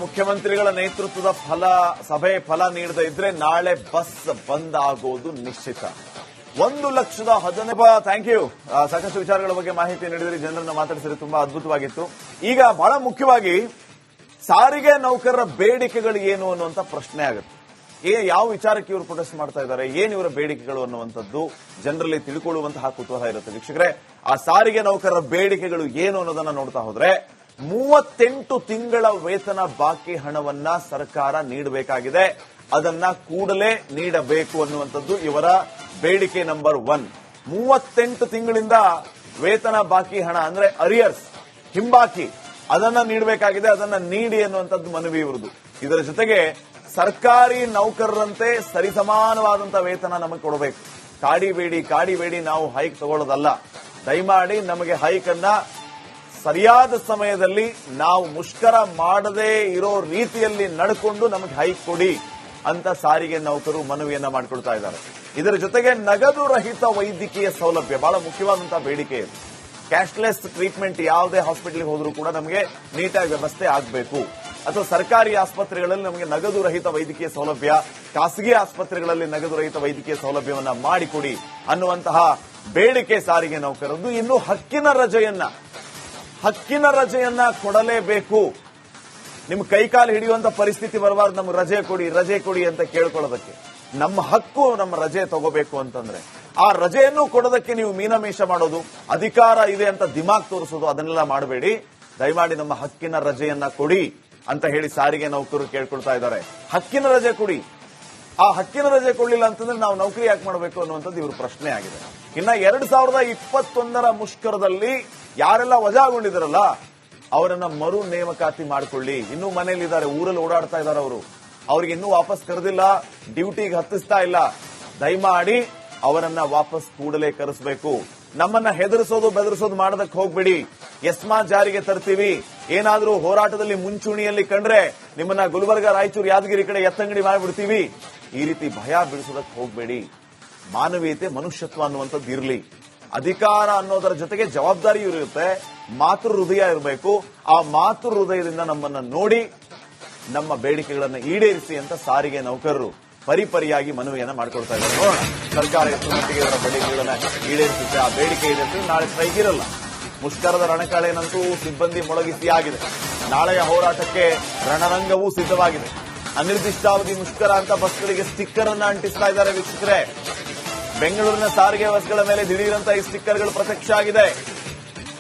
ಮುಖ್ಯಮಂತ್ರಿಗಳ ನೇತೃತ್ವದ ಸಭೆ ಫಲ ನೀಡದೇ ಇದ್ರೆ ನಾಳೆ ಬಸ್ ಬಂದ್ ಆಗೋದು ನಿಶ್ಚಿತ. 1,15,000 ಥ್ಯಾಂಕ್ ಯು. ಸಾಕಷ್ಟು ವಿಚಾರಗಳ ಬಗ್ಗೆ ಮಾಹಿತಿ ನೀಡಿದ್ರಿ, ಜನರನ್ನ ಮಾತಾಡಿಸಿದ್ರೆ ತುಂಬಾ ಅದ್ಭುತವಾಗಿತ್ತು. ಈಗ ಬಹಳ ಮುಖ್ಯವಾಗಿ ಸಾರಿಗೆ ನೌಕರರ ಬೇಡಿಕೆಗಳು ಏನು ಅನ್ನುವಂತ ಪ್ರಶ್ನೆ ಆಗುತ್ತೆ. ಯಾವ ವಿಚಾರಕ್ಕೆ ಇವರು ಪ್ರೊಟೆಸ್ಟ್ ಮಾಡ್ತಾ ಇದ್ದಾರೆ, ಏನ್ ಇವರ ಬೇಡಿಕೆಗಳು ಅನ್ನುವಂಥದ್ದು ಜನರಲ್ಲಿ ತಿಳ್ಕೊಳ್ಳುವಂತಹ ಕುತೂಹಲ ಇರುತ್ತೆ. ವೀಕ್ಷಕರೇ, ಆ ಸಾರಿಗೆ ನೌಕರರ ಬೇಡಿಕೆಗಳು ಏನು ಅನ್ನೋದನ್ನ ನೋಡ್ತಾ ಹೋದ್ರೆ 38 ತಿಂಗಳ ವೇತನ ಬಾಕಿ ಹಣವನ್ನ ಸರ್ಕಾರ ನೀಡಬೇಕಾಗಿದೆ. ಅದನ್ನ ಕೂಡಲೇ ನೀಡಬೇಕು ಅನ್ನುವಂಥದ್ದು ಇವರ ಬೇಡಿಕೆ ನಂಬರ್ 1. 38 ತಿಂಗಳಿಂದ ವೇತನ ಬಾಕಿ ಹಣ ಅಂದ್ರೆ ಅರಿಯರ್ಸ್, ಹಿಂಬಾಕಿ, ಅದನ್ನ ನೀಡಬೇಕಾಗಿದೆ. ಅದನ್ನ ನೀಡಿ ಅನ್ನುವಂಥದ್ದು ಮನವಿ ಇವರದು. ಇದರ ಜೊತೆಗೆ ಸರ್ಕಾರಿ ನೌಕರರಂತೆ ಸರಿಸಮಾನವಾದಂತಹ ವೇತನ ನಮಗೆ ಕೊಡಬೇಕು. ಕಾಡಿಬೇಡಿ ನಾವು ಹೈಕ್ ತಗೊಳ್ಳೋದಲ್ಲ. ದಯಮಾಡಿ ನಮಗೆ ಹೈಕ್ ಅನ್ನ ಸರಿಯಾದ ಸಮಯದಲ್ಲಿ ನಾವು ಮುಷ್ಕರ ಮಾಡದೇ ಇರೋ ರೀತಿಯಲ್ಲಿ ನಡ್ಕೊಂಡು ನಮಗೆ ಹೈಕ್ ಕೊಡಿ ಅಂತ ಸಾರಿಗೆ ನೌಕರರು ಮನವಿಯನ್ನ ಮಾಡಿಕೊಳ್ತಾ ಇದ್ದಾರೆ. ಇದರ ಜೊತೆಗೆ ನಗದು ರಹಿತ ವೈದ್ಯಕೀಯ ಸೌಲಭ್ಯ ಬಹಳ ಮುಖ್ಯವಾದಂತಹ ಬೇಡಿಕೆ ಇದೆ. ಕ್ಯಾಶ್ಲೆಸ್ ಟ್ರೀಟ್ಮೆಂಟ್ ಯಾವುದೇ ಹಾಸ್ಪಿಟಲ್ಗೆ ಹೋದ್ರೂ ಕೂಡ ನಮಗೆ ನೀಟಾಗಿ ವ್ಯವಸ್ಥೆ ಆಗಬೇಕು. ಅಥವಾ ಸರ್ಕಾರಿ ಆಸ್ಪತ್ರೆಗಳಲ್ಲಿ ನಮಗೆ ನಗದು ರಹಿತ ವೈದ್ಯಕೀಯ ಸೌಲಭ್ಯ, ಖಾಸಗಿ ಆಸ್ಪತ್ರೆಗಳಲ್ಲಿ ನಗದು ರಹಿತ ವೈದ್ಯಕೀಯ ಸೌಲಭ್ಯವನ್ನ ಮಾಡಿಕೊಡಿ ಅನ್ನುವಂತಹ ಬೇಡಿಕೆ ಸಾರಿಗೆ ನೌಕರದ್ದು. ಇನ್ನು ಹಕ್ಕಿನ ರಜೆಯನ್ನ ಕೊಡಲೇಬೇಕು. ನಿಮ್ ಕೈಕಾಲು ಹಿಡಿಯುವಂತ ಪರಿಸ್ಥಿತಿ ಬರಬಾರ್ದು. ನಮ್ಗೆ ರಜೆ ಕೊಡಿ ಅಂತ ಕೇಳ್ಕೊಳ್ಳೋದಕ್ಕೆ. ನಮ್ಮ ಹಕ್ಕು, ನಮ್ಮ ರಜೆ ತಗೋಬೇಕು ಅಂತಂದ್ರೆ ಆ ರಜೆಯನ್ನು ಕೊಡೋದಕ್ಕೆ ನೀವು ಮೀನಮೇಷ ಮಾಡೋದು, ಅಧಿಕಾರ ಇದೆ ಅಂತ ದಿಮಾಗ್ ತೋರಿಸೋದು, ಅದನ್ನೆಲ್ಲ ಮಾಡಬೇಡಿ. ದಯಮಾಡಿ ನಮ್ಮ ಹಕ್ಕಿನ ರಜೆಯನ್ನ ಕೊಡಿ ಅಂತ ಹೇಳಿ ಸಾರಿಗೆ ನೌಕರರು ಕೇಳ್ಕೊಳ್ತಾ ಇದ್ದಾರೆ. ಹಕ್ಕಿನ ರಜೆ ಕೊಡಿ. ಆ ಹಕ್ಕಿನ ರಜೆ ಕೊಡ್ಲಿಲ್ಲ ಅಂತಂದ್ರೆ ನಾವು ನೌಕರಿ ಯಾಕೆ ಮಾಡಬೇಕು ಅನ್ನುವಂಥದ್ದು ಇವ್ರ ಪ್ರಶ್ನೆ ಆಗಿದೆ. ಇನ್ನ 2021 ಮುಷ್ಕರದಲ್ಲಿ ಯಾರೆಲ್ಲ ವಜಾಗೊಂಡಿದ್ದಾರಲ್ಲ ಅವರನ್ನ ಮರು ನೇಮಕಾತಿ ಮಾಡಿಕೊಳ್ಳಿ. ಇನ್ನೂ ಮನೆಯಲ್ಲಿದ್ದಾರೆ, ಊರಲ್ಲಿ ಓಡಾಡ್ತಾ ಇದ್ದಾರೆ. ಅವ್ರಿಗೆ ಇನ್ನೂ ವಾಪಸ್ ಕರೆದಿಲ್ಲ, ಡ್ಯೂಟಿಗೆ ಹತ್ತಿಸ್ತಾ ಇಲ್ಲ. ದಯಮಾಡಿ ಅವರನ್ನ ವಾಪಸ್ ಕೂಡಲೇ ಕರೆಸಬೇಕು. ನಮ್ಮನ್ನ ಹೆದರಿಸೋದು ಬೆದರಿಸೋದು ಮಾಡೋದಕ್ಕೆ ಹೋಗ್ಬೇಡಿ. ಎಸ್ಮಾ ಜಾರಿಗೆ ತರ್ತೀವಿ, ಏನಾದ್ರೂ ಹೋರಾಟದಲ್ಲಿ ಮುಂಚೂಣಿಯಲ್ಲಿ ಕಂಡ್ರೆ ನಿಮ್ಮನ್ನ ಗುಲ್ಬರ್ಗ, ರಾಯಚೂರು, ಯಾದಗಿರಿ ಕಡೆ ಎತ್ತಂಗಡಿ ಮಾಡಿಬಿಡ್ತೀವಿ. ಈ ರೀತಿ ಭಯ ಬೀಳಿಸೋದಕ್ಕೆ ಹೋಗ್ಬೇಡಿ. ಮಾನವೀಯತೆ, ಮನುಷ್ಯತ್ವ ಅನ್ನುವಂಥದ್ದು ಇರಲಿ. ಅಧಿಕಾರ ಅನ್ನೋದರ ಜೊತೆಗೆ ಜವಾಬ್ದಾರಿಯೂ ಇರುತ್ತೆ. ಮಾತೃ ಹೃದಯ ಇರಬೇಕು. ಆ ಮಾತೃ ಹೃದಯದಿಂದ ನಮ್ಮನ್ನ ನೋಡಿ ನಮ್ಮ ಬೇಡಿಕೆಗಳನ್ನು ಈಡೇರಿಸಿ ಅಂತ ಸಾರಿಗೆ ನೌಕರರು ಪರಿಪರಿಯಾಗಿ ಮನವಿಯನ್ನ ಮಾಡಿಕೊಳ್ತಾ ಇದ್ದಾರೆ. ನೋಡೋಣ ಸರ್ಕಾರ ಎಷ್ಟು ಮಟ್ಟಿಗೆ ಇವರ ಬೇಡಿಕೆಗಳನ್ನ ಈಡೇರಿಸುತ್ತೆ. ಆ ಬೇಡಿಕೆ ಈಡೇರಿಸಿ ನಾಳೆ ಸ್ಟ್ರೈಕ್ ಇರಲ್ಲ. ಮುಷ್ಕರದ ರಣಕಾಳೆನಂತೂ ಸಿಬ್ಬಂದಿ ಮೊಳಗಿಸಿ ಆಗಿದೆ. ನಾಳೆಯ ಹೋರಾಟಕ್ಕೆ ರಣರಂಗವೂ ಸಿದ್ಧವಾಗಿದೆ. ಅನಿರ್ದಿಷ್ಟಾವಧಿ ಮುಷ್ಕರ ಅಂತ ಬಸ್ಗಳಿಗೆ ಸ್ಟಿಕ್ಕರ್ ಅನ್ನ ಅಂಟಿಸ್ತಾ ಇದ್ದಾರೆ. ವೀಕ್ಷಕರೇ, ಬೆಂಗಳೂರಿನ ಸಾರಿಗೆ ಬಸ್ಗಳ ಮೇಲೆ ದಿಢೀರಂತ ಈ ಸ್ಟಿಕ್ಕರ್ಗಳು ಪ್ರತ್ಯಕ್ಷ ಆಗಿದೆ.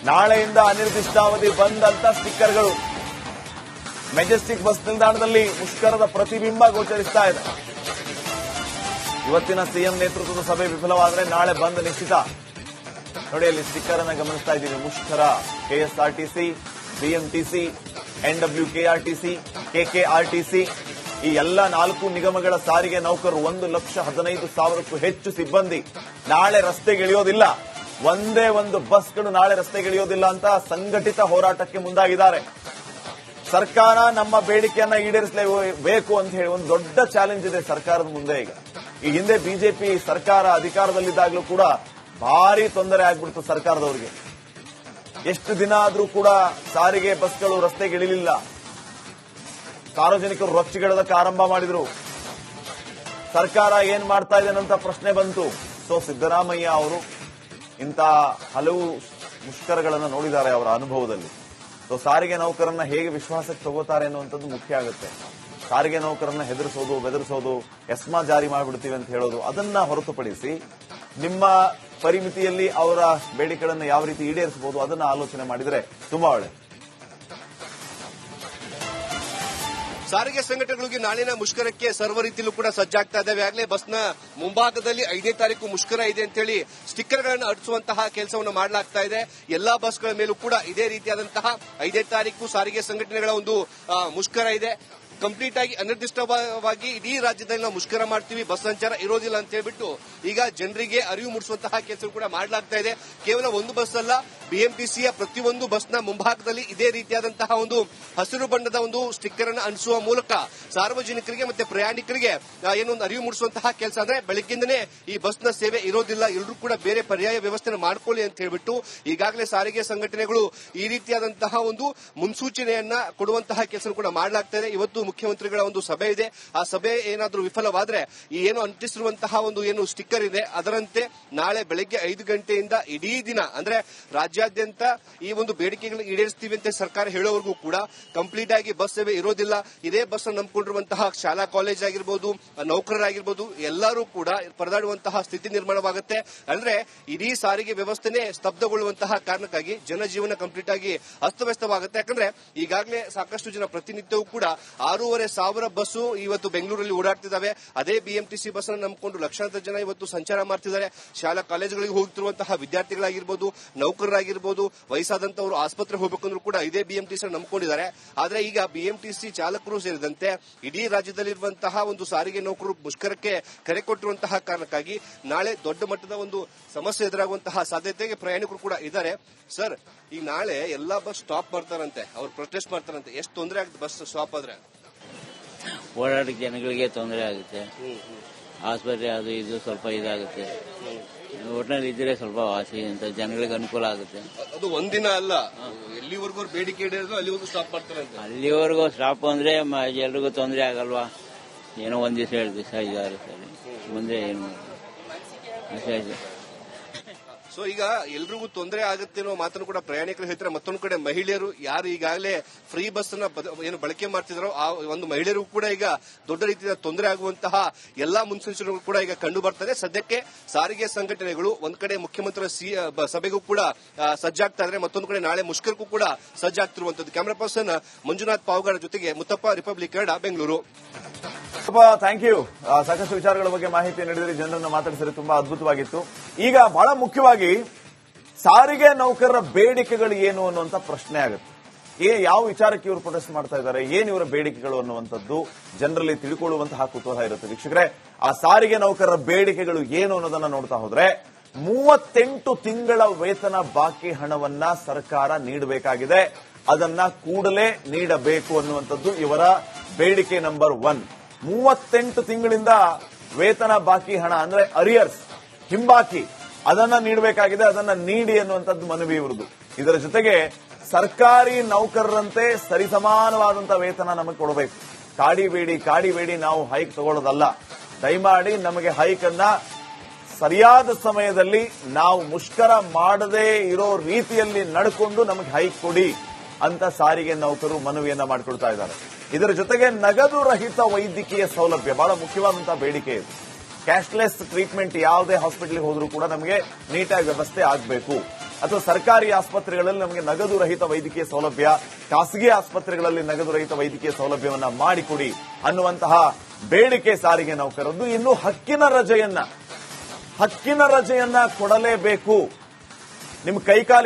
ನಾಳೆಯಿಂದ ಅನಿರ್ದಿಷ್ಟಾವಧಿ ಬಂದ್ ಅಂತ ಸ್ಟಿಕ್ಕರ್ಗಳು. ಮೆಜೆಸ್ಟಿಕ್ ಬಸ್ ನಿಲ್ದಾಣದಲ್ಲಿ ಮುಷ್ಕರದ ಪ್ರತಿಬಿಂಬ ಗೋಚರಿಸ್ತಾ ಇದೆ. ಇವತ್ತಿನ ಸಿಎಂ ನೇತೃತ್ವದ ಸಭೆ ವಿಫಲವಾದರೆ ನಾಳೆ ಬಂದ್ ನಿಶ್ಚಿತ. ನೋಡಿ, ಅಲ್ಲಿ ಸ್ಟಿಕ್ಕರ್ ಅನ್ನ ಗಮನಿಸ್ತಾ ಇದ್ದೀವಿ. ಮುಷ್ಕರ ಕೆಎಸ್ಆರ್ಟಿಸಿ, ಬಿಎಂಟಿಸಿ, ಎನ್ಡಬ್ಲ್ಯೂಕೆಆರ್ಟಿಸಿ, ಕೆಕೆಆರ್ಟಿಸಿ, ಈ ಎಲ್ಲ 4 ನಿಗಮಗಳ ಸಾರಿಗೆ ನೌಕರರು 1,15,000ಕ್ಕೂ ಹೆಚ್ಚು ಸಿಬ್ಬಂದಿ ನಾಳೆ ರಸ್ತೆಗಿಳಿಯೋದಿಲ್ಲ. ಒಂದೇ ಒಂದು ಬಸ್ಗಳು ನಾಳೆ ರಸ್ತೆಗಿಳಿಯೋದಿಲ್ಲ ಅಂತ ಸಂಘಟಿತ ಹೋರಾಟಕ್ಕೆ ಮುಂದಾಗಿದ್ದಾರೆ. ಸರ್ಕಾರ ನಮ್ಮ ಬೇಡಿಕೆಯನ್ನ ಈಡೇರಿಸಲೇಬೇಕು ಅಂತ ಹೇಳಿ ಒಂದು ದೊಡ್ಡ ಚಾಲೆಂಜ್ ಇದೆ ಸರ್ಕಾರದ ಮುಂದೆ. ಈ ಹಿಂದೆ ಬಿಜೆಪಿ ಸರ್ಕಾರ ಅಧಿಕಾರದಲ್ಲಿದ್ದಾಗಲೂ ಕೂಡ ಭಾರಿ ತೊಂದರೆ ಆಗ್ಬಿಡ್ತು ಸರ್ಕಾರದವರಿಗೆ. ಎಷ್ಟು ದಿನ ಆದ್ರೂ ಕೂಡ ಸಾರಿಗೆ ಬಸ್ಗಳು ರಸ್ತೆಗಿಳಿಲಿಲ್ಲ. ಸಾರ್ವಜನಿಕರು ರೊಚ್ಚಿಗೆಳೋದಕ್ಕೆ ಆರಂಭ ಮಾಡಿದ್ರು. ಸರ್ಕಾರ ಏನ್ ಮಾಡ್ತಾ ಇದೆ ಅಂತ ಪ್ರಶ್ನೆ ಬಂತು. ಸಿದ್ದರಾಮಯ್ಯ ಅವರು ಇಂಥ ಹಲವು ಮುಷ್ಕರಗಳನ್ನು ನೋಡಿದ್ದಾರೆ ಅವರ ಅನುಭವದಲ್ಲಿ. ಸಾರಿಗೆ ನೌಕರನ್ನ ಹೇಗೆ ವಿಶ್ವಾಸಕ್ಕೆ ತಗೋತಾರೆ ಅನ್ನುವಂಥದ್ದು ಮುಖ್ಯ ಆಗುತ್ತೆ. ಸಾರಿಗೆ ನೌಕರನ್ನ ಹೆದರಿಸೋದು, ಬೆದರಿಸೋದು, ಎಸ್ಮಾ ಜಾರಿ ಮಾಡಿಬಿಡ್ತೀವಿ ಅಂತ ಹೇಳೋದು, ಅದನ್ನ ಹೊರತುಪಡಿಸಿ ನಿಮ್ಮ ಪರಿಮಿತಿಯಲ್ಲಿ ಅವರ ಬೇಡಿಕೆಗಳನ್ನು ಯಾವ ರೀತಿ ಈಡೇರಿಸಬಹುದು ಅದನ್ನ ಆಲೋಚನೆ ಮಾಡಿದರೆ ತುಂಬಾ ಒಳ್ಳೆ. ಸಾರಿಗೆ ಸಂಘಟನೆಗಳಿಗೆ ನಾಳಿನ ಮುಷ್ಕರಕ್ಕೆ ಸರ್ವ ರೀತಿಯಲ್ಲೂ ಕೂಡ ಸಜ್ಜಾಗ್ತಾ ಇದ್ದಾವೆ. ಆಗಲೇ ಬಸ್ನ ಮುಂಭಾಗದಲ್ಲಿ 5ನೇ ತಾರೀಕು ಮುಷ್ಕರ ಇದೆ ಅಂತ ಹೇಳಿ ಸ್ಟಿಕ್ಕರ್ಗಳನ್ನು ಅಂಟಿಸುವಂತಹ ಕೆಲಸವನ್ನು ಮಾಡಲಾಗ್ತಾ ಇದೆ. ಎಲ್ಲಾ ಬಸ್ಗಳ ಮೇಲೂ ಕೂಡ ಇದೇ ರೀತಿಯಾದಂತಹ 5ನೇ ತಾರೀಕು ಸಾರಿಗೆ ಸಂಘಟನೆಗಳ ಒಂದು ಮುಷ್ಕರ ಇದೆ. ಕಂಪ್ಲೀಟ್ ಆಗಿ ಅನಿರ್ದಿಷ್ಟವಾಗಿ ಇಡೀ ರಾಜ್ಯದಲ್ಲಿ ನಾವು ಮುಷ್ಕರ ಮಾಡ್ತೀವಿ, ಬಸ್ ಸಂಚಾರ ಇರೋದಿಲ್ಲ ಅಂತ ಹೇಳ್ಬಿಟ್ಟು ಈಗ ಜನರಿಗೆ ಅರಿವು ಮೂಡಿಸುವಂತಹ ಕೆಲಸ ಕೂಡ ಮಾಡಲಾಗ್ತಾ ಇದೆ. ಕೇವಲ ಒಂದು ಬಸ್ ಅಲ್ಲ, ಬಿಎಂಟಿಸಿಯ ಪ್ರತಿಯೊಂದು ಬಸ್ನ ಮುಂಭಾಗದಲ್ಲಿ ಇದೇ ರೀತಿಯಾದಂತಹ ಒಂದು ಹಸಿರು ಬಣ್ಣದ ಒಂದು ಸ್ಟಿಕ್ಕರ್ ಅನ್ನು ಅಂಟಿಸುವ ಮೂಲಕ ಸಾರ್ವಜನಿಕರಿಗೆ ಮತ್ತೆ ಪ್ರಯಾಣಿಕರಿಗೆ ಏನೊಂದು ಅರಿವು ಮೂಡಿಸುವಂತಹ ಕೆಲಸ. ಅಂದ್ರೆ ಬೆಳಗ್ಗಿಂದನೇ ಈ ಬಸ್ನ ಸೇವೆ ಇರೋದಿಲ್ಲ, ಎಲ್ಲರೂ ಕೂಡ ಬೇರೆ ಪರ್ಯಾಯ ವ್ಯವಸ್ಥೆ ಮಾಡ್ಕೊಳ್ಳಿ ಅಂತ ಹೇಳ್ಬಿಟ್ಟು ಈಗಾಗಲೇ ಸಾರಿಗೆ ಸಂಘಟನೆಗಳು ಈ ರೀತಿಯಾದಂತಹ ಒಂದು ಮುನ್ಸೂಚನೆಯನ್ನ ಕೊಡುವಂತಹ ಕೆಲಸ ಕೂಡ ಮಾಡಲಾಗ್ತಾ ಇದೆ. ಇವತ್ತು ಮುಖ್ಯಮಂತ್ರಿಗಳ ಒಂದು ಸಭೆ ಇದೆ. ಆ ಸಭೆ ಏನಾದರೂ ವಿಫಲವಾದ್ರೆ ಈ ಏನು ಅಂಟಿಸಿರುವಂತಹ ಒಂದು ಏನು ಸ್ಟಿಕ್ಕರ್ ಇದೆ ಅದರಂತೆ ನಾಳೆ ಬೆಳಗ್ಗೆ 5 ಗಂಟೆಯಿಂದ ಇಡೀ ದಿನ ಅಂದ್ರೆ ರಾಜ್ಯಾದ್ಯಂತ ಈ ಒಂದು ಬೇಡಿಕೆಗಳನ್ನು ಈಡೇರಿಸ್ತೀವಿ ಅಂತ ಸರ್ಕಾರ ಹೇಳೋವರೆಗೂ ಕೂಡ ಕಂಪ್ಲೀಟ್ ಆಗಿ ಬಸ್ ಸೇವೆ ಇರೋದಿಲ್ಲ. ಇದೇ ಬಸ್ ನಂಬಿಕೊಂಡಿರುವಂತಹ ಶಾಲಾ ಕಾಲೇಜ್ ಆಗಿರ್ಬೋದು, ನೌಕರರಾಗಿರ್ಬೋದು, ಎಲ್ಲರೂ ಕೂಡ ಪರದಾಡುವಂತಹ ಸ್ಥಿತಿ ನಿರ್ಮಾಣವಾಗುತ್ತೆ. ಅಂದ್ರೆ ಇಡೀ ಸಾರಿಗೆ ವ್ಯವಸ್ಥೆನೇ ಸ್ತಬ್ಧಗೊಳ್ಳುವಂತಹ ಕಾರಣಕ್ಕಾಗಿ ಜನಜೀವನ ಕಂಪ್ಲೀಟ್ ಆಗಿ ಅಸ್ತವ್ಯಸ್ತವಾಗುತ್ತೆ. ಯಾಕಂದ್ರೆ ಈಗಾಗಲೇ ಸಾಕಷ್ಟು ಜನ ಪ್ರತಿನಿತ್ಯವೂ ಕೂಡ 6,500 ಬಸ್ಸು ಇವತ್ತು ಬೆಂಗಳೂರಲ್ಲಿ ಓಡಾಡ್ತಿದ್ದಾವೆ. ಅದೇ ಬಿಎಂಟಿಸಿ ಬಸ್ ಅನ್ನು ನಂಬಿಕೊಂಡು ಲಕ್ಷಾಂತರ ಜನ ಇವತ್ತು ಸಂಚಾರ ಮಾಡ್ತಿದ್ದಾರೆ. ಶಾಲಾ ಕಾಲೇಜುಗಳಿಗೆ ಹೋಗ್ತಿರುವಂತಹ ವಿದ್ಯಾರ್ಥಿಗಳಾಗಿರ್ಬೋದು, ನೌಕರರಾಗಿರ್ಬೋದು, ವಯಸ್ಸಾದಂತವರು ಆಸ್ಪತ್ರೆಗೆ ಹೋಗಬೇಕಂದ್ರೂ ಕೂಡ ಇದೇ ಬಿಎಂಟಿಸಿ ನಂಬಿಕೊಂಡಿದ್ದಾರೆ. ಆದ್ರೆ ಈಗ ಬಿಎಂಟಿಸಿ ಚಾಲಕರು ಸೇರಿದಂತೆ ಇಡೀ ರಾಜ್ಯದಲ್ಲಿರುವಂತಹ ಒಂದು ಸಾರಿಗೆ ನೌಕರರು ಮುಷ್ಕರಕ್ಕೆ ಕರೆ ಕೊಟ್ಟಿರುವಂತಹ ಕಾರಣಕ್ಕಾಗಿ ನಾಳೆ ದೊಡ್ಡ ಮಟ್ಟದ ಒಂದು ಸಮಸ್ಯೆ ಎದುರಾಗುವಂತಹ ಸಾಧ್ಯತೆಗೆ ಪ್ರಯಾಣಿಕರು ಕೂಡ ಇದ್ದಾರೆ. ಸರ್, ಈಗ ನಾಳೆ ಎಲ್ಲಾ ಬಸ್ ಸ್ಟಾಪ್ ಮಾಡ್ತಾರಂತೆ, ಅವ್ರು ಪ್ರೊಟೆಸ್ಟ್ ಮಾಡ್ತಾರಂತೆ. ಎಷ್ಟು ತೊಂದರೆ ಆಗುತ್ತೆ ಬಸ್ ಸ್ಟಾಪ್ ಆದ್ರೆ? ಓಡಾಡಕ್ಕೆ ಜನಗಳಿಗೆ ತೊಂದರೆ ಆಗುತ್ತೆ, ಆಸ್ಪತ್ರೆ ಅದು ಇದು ಸ್ವಲ್ಪ ಇದಾಗುತ್ತೆ. ಒಟ್ಟಿನಲ್ಲಿ ಇದ್ರೆ ಸ್ವಲ್ಪ ವಾಸಿ ಅಂತ ಜನಗಳಿಗೆ ಅನುಕೂಲ ಆಗುತ್ತೆ. ಅದು ಒಂದಿನ ಅಲ್ಲ, ಎಲ್ಲಿವರೆಗೂ ಬೇಡಿಕೆ ಇಡೋದು ಅಲ್ಲಿವರೆಗೂ ಸ್ಟಾಪ್ ಮಾಡ್ತಾರಂತೆ. ಅಲ್ಲಿವರೆಗೂ ಸ್ಟಾಪ್ ಅಂದ್ರೆ ಎಲ್ರಿಗೂ ತೊಂದರೆ ಆಗಲ್ವಾ? ಏನೋ ಒಂದ್ ದಿವಸ 2 ದಿವಸ ಇದಾರೆ ಸರಿ, ಮುಂದೆ ಏನು ಅಷ್ಟೇ. ಸೊ ಈಗ ಎಲ್ರಿಗೂ ತೊಂದರೆ ಆಗುತ್ತೆ ಅನ್ನೋ ಮಾತನ್ನು ಕೂಡ ಪ್ರಯಾಣಿಕರು ಹೇಳ್ತಾರೆ. ಮತ್ತೊಂದು ಕಡೆ ಮಹಿಳೆಯರು ಯಾರು ಈಗಾಗಲೇ ಫ್ರೀ ಬಸ್ ಅನ್ನ ಏನು ಬಳಕೆ ಮಾಡ್ತಿದಾರೋ ಆ ಒಂದು ಮಹಿಳೆಯರಿಗೂ ಕೂಡ ಈಗ ದೊಡ್ಡ ರೀತಿಯ ತೊಂದರೆ ಆಗುವಂತಹ ಎಲ್ಲಾ ಮುನ್ಸೂಚನೆಗಳು ಕೂಡ ಈಗ ಕಂಡು ಬರ್ತದೆ. ಸದ್ಯಕ್ಕೆ ಸಾರಿಗೆ ಸಂಘಟನೆಗಳು ಒಂದ್ ಕಡೆ ಮುಖ್ಯಮಂತ್ರಿ ಸಭೆಗೂ ಕೂಡ ಸಜ್ಜಾಗ್ತಾ ಇದ್ದಾರೆ, ಮತ್ತೊಂದು ಕಡೆ ನಾಳೆ ಮುಷ್ಕರಕ್ಕೂ ಕೂಡ ಸಜ್ಜಾಗ್ತಿರುವಂತದ್ದು. ಕ್ಯಾಮರಾ ಪರ್ಸನ್ ಮಂಜುನಾಥ್ ಪಾವಗಾರ ಜೊತೆಗೆ Muthappa, republic Kannada, Bengaluru. Thank you. ಸಾಕಷ್ಟು ವಿಚಾರಗಳ ಬಗ್ಗೆ ಮಾಹಿತಿ ನೀಡಿದರೆ, ಜನರನ್ನ ಮಾತಾಡಿಸಿದ್ರೆ ತುಂಬಾ ಅದ್ಭುತವಾಗಿತ್ತು. ಈಗ ಬಹಳ ಮುಖ್ಯವಾಗಿ ಸಾರಿಗೆ ನೌಕರರ ಬೇಡಿಕೆಗಳು ಏನು ಅನ್ನುವಂತ ಪ್ರಶ್ನೆ ಆಗುತ್ತೆ. ಯಾವ ವಿಚಾರಕ್ಕೆ ಇವರು ಪ್ರೊಟೆಸ್ಟ್ ಮಾಡ್ತಾ ಇದ್ದಾರೆ, ಏನು ಇವರ ಬೇಡಿಕೆಗಳು ಅನ್ನುವಂಥದ್ದು ಜನರಲ್ಲಿ ತಿಳ್ಕೊಳ್ಳುವಂತಹ ಕುತೂಹಲ ಇರುತ್ತೆ. ವೀಕ್ಷಕರೇ, ಆ ಸಾರಿಗೆ ನೌಕರರ ಬೇಡಿಕೆಗಳು ಏನು ಅನ್ನೋದನ್ನ ನೋಡ್ತಾ ಹೋದ್ರೆ 38 ತಿಂಗಳ ವೇತನ ಬಾಕಿ ಹಣವನ್ನ ಸರ್ಕಾರ ನೀಡಬೇಕಾಗಿದೆ. ಅದನ್ನ ಕೂಡಲೇ ನೀಡಬೇಕು ಅನ್ನುವಂಥದ್ದು ಇವರ ಬೇಡಿಕೆ ನಂಬರ್ 1. 38 ತಿಂಗಳಿಂದ ವೇತನ ಬಾಕಿ ಹಣ ಅಂದ್ರೆ ಅರಿಯರ್ಸ್, ಹಿಂಬಾಕಿ, ಅದನ್ನ ನೀಡಬೇಕಾಗಿದೆ. ಅದನ್ನ ನೀಡಿ ಅನ್ನುವಂಥದ್ದು ಮನವಿ ಇವ್ರದ್ದು. ಇದರ ಜೊತೆಗೆ ಸರ್ಕಾರಿ ನೌಕರರಂತೆ ಸರಿಸಮಾನವಾದಂತಹ ವೇತನ ನಮಗೆ ಕೊಡಬೇಕು. ಕಾಡಿಬೇಡಿ ನಾವು ಹೈಕ್ ತಗೊಳ್ಳೋದಲ್ಲ. ದಯಮಾಡಿ ನಮಗೆ ಹೈಕ್ ಅನ್ನ ಸರಿಯಾದ ಸಮಯದಲ್ಲಿ ನಾವು ಮುಷ್ಕರ ಮಾಡದೇ ಇರೋ ರೀತಿಯಲ್ಲಿ ನಡ್ಕೊಂಡು ನಮಗೆ ಹೈಕ್ ಕೊಡಿ ಅಂತ ಸಾರಿಗೆ ನೌಕರರು ಮನವಿಯನ್ನ ಮಾಡಿಕೊಳ್ತಾ ಇದ್ದಾರೆ. ಇದರ ಜೊತೆಗೆ ನಗದು ರಹಿತ ವೈದ್ಯಕೀಯ ಸೌಲಭ್ಯ ಬಹಳ ಮುಖ್ಯವಾದಂತಹ ಬೇಡಿಕೆ ಇದು. ಕ್ಯಾಶ್ಲೆಸ್ ಟ್ರೀಟ್ಮೆಂಟ್ ಯಾವುದೇ ಹಾಸ್ಪಿಟಲ್ಗೆ ಹೋದ್ರೂ ಕೂಡ ನಮಗೆ ನೀಟಾಗಿ ವ್ಯವಸ್ಥೆ ಆಗಬೇಕು. ಅಥವಾ ಸರ್ಕಾರಿ ಆಸ್ಪತ್ರೆಗಳಲ್ಲಿ ನಮಗೆ ನಗದು ರಹಿತ ವೈದ್ಯಕೀಯ ಸೌಲಭ್ಯ, ಖಾಸಗಿ ಆಸ್ಪತ್ರೆಗಳಲ್ಲಿ ನಗದು ರಹಿತ ವೈದ್ಯಕೀಯ ಸೌಲಭ್ಯವನ್ನ ಮಾಡಿಕೊಡಿ ಅನ್ನುವಂತಹ ಬೇಡಿಕೆ ಸಾರಿಗೆ ನೌಕರದ್ದು. ಇನ್ನು ಹಕ್ಕಿನ ರಜೆಯನ್ನ ಕೊಡಲೇಬೇಕು. ನಿಮ್ಮ ಕೈಕಾಲು